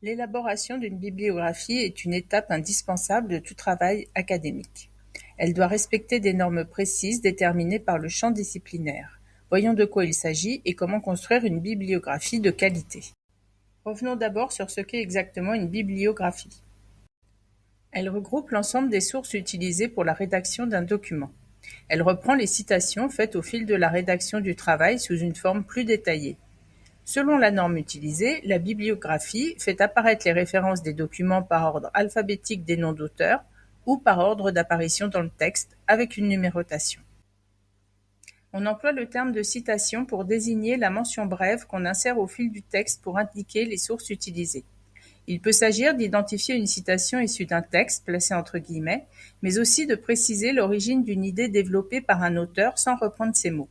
L'élaboration d'une bibliographie est une étape indispensable de tout travail académique. Elle doit respecter des normes précises déterminées par le champ disciplinaire. Voyons de quoi il s'agit et comment construire une bibliographie de qualité. Revenons d'abord sur ce qu'est exactement une bibliographie. Elle regroupe l'ensemble des sources utilisées pour la rédaction d'un document. Elle reprend les citations faites au fil de la rédaction du travail sous une forme plus détaillée. Selon la norme utilisée, la bibliographie fait apparaître les références des documents par ordre alphabétique des noms d'auteurs ou par ordre d'apparition dans le texte avec une numérotation. On emploie le terme de citation pour désigner la mention brève qu'on insère au fil du texte pour indiquer les sources utilisées. Il peut s'agir d'identifier une citation issue d'un texte placé entre guillemets, mais aussi de préciser l'origine d'une idée développée par un auteur sans reprendre ses mots.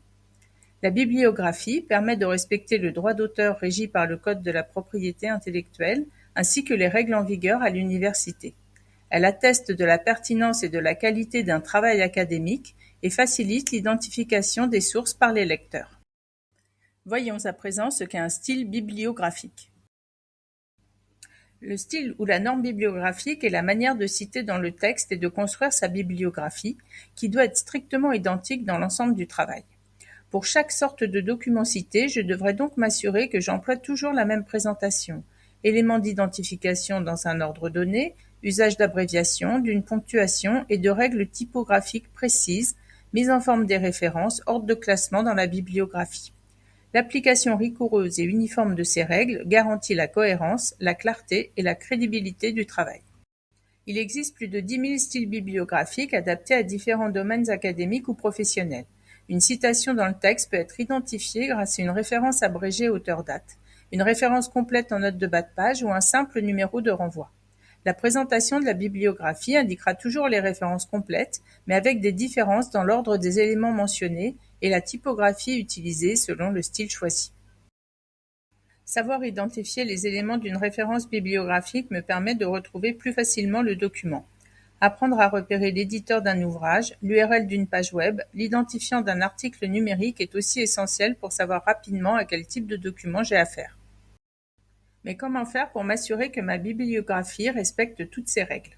La bibliographie permet de respecter le droit d'auteur régi par le Code de la propriété intellectuelle ainsi que les règles en vigueur à l'université. Elle atteste de la pertinence et de la qualité d'un travail académique et facilite l'identification des sources par les lecteurs. Voyons à présent ce qu'est un style bibliographique. Le style ou la norme bibliographique est la manière de citer dans le texte et de construire sa bibliographie, qui doit être strictement identique dans l'ensemble du travail. Pour chaque sorte de document cité, je devrais donc m'assurer que j'emploie toujours la même présentation. Éléments d'identification dans un ordre donné, usage d'abréviations, d'une ponctuation et de règles typographiques précises, mise en forme des références, ordre de classement dans la bibliographie. L'application rigoureuse et uniforme de ces règles garantit la cohérence, la clarté et la crédibilité du travail. Il existe plus de 10 000 styles bibliographiques adaptés à différents domaines académiques ou professionnels. Une citation dans le texte peut être identifiée grâce à une référence abrégée auteur-date, une référence complète en note de bas de page ou un simple numéro de renvoi. La présentation de la bibliographie indiquera toujours les références complètes, mais avec des différences dans l'ordre des éléments mentionnés et la typographie utilisée selon le style choisi. Savoir identifier les éléments d'une référence bibliographique me permet de retrouver plus facilement le document. Apprendre à repérer l'éditeur d'un ouvrage, l'URL d'une page web, l'identifiant d'un article numérique est aussi essentiel pour savoir rapidement à quel type de document j'ai affaire. Mais comment faire pour m'assurer que ma bibliographie respecte toutes ces règles?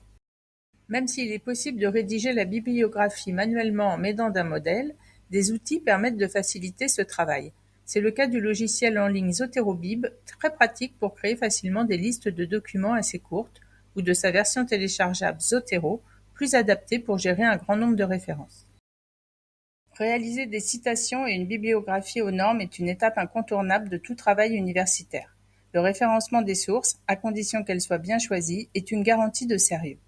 Même s'il est possible de rédiger la bibliographie manuellement en m'aidant d'un modèle, des outils permettent de faciliter ce travail. C'est le cas du logiciel en ligne Zotero-Bib, très pratique pour créer facilement des listes de documents assez courtes, ou de sa version téléchargeable Zotero, plus adaptée pour gérer un grand nombre de références. Réaliser des citations et une bibliographie aux normes est une étape incontournable de tout travail universitaire. Le référencement des sources, à condition qu'elles soient bien choisies, est une garantie de sérieux.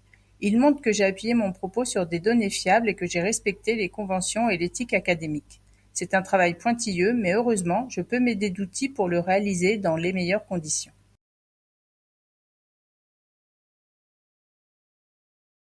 Il montre que j'ai appuyé mon propos sur des données fiables et que j'ai respecté les conventions et l'éthique académique. C'est un travail pointilleux, mais heureusement, je peux m'aider d'outils pour le réaliser dans les meilleures conditions.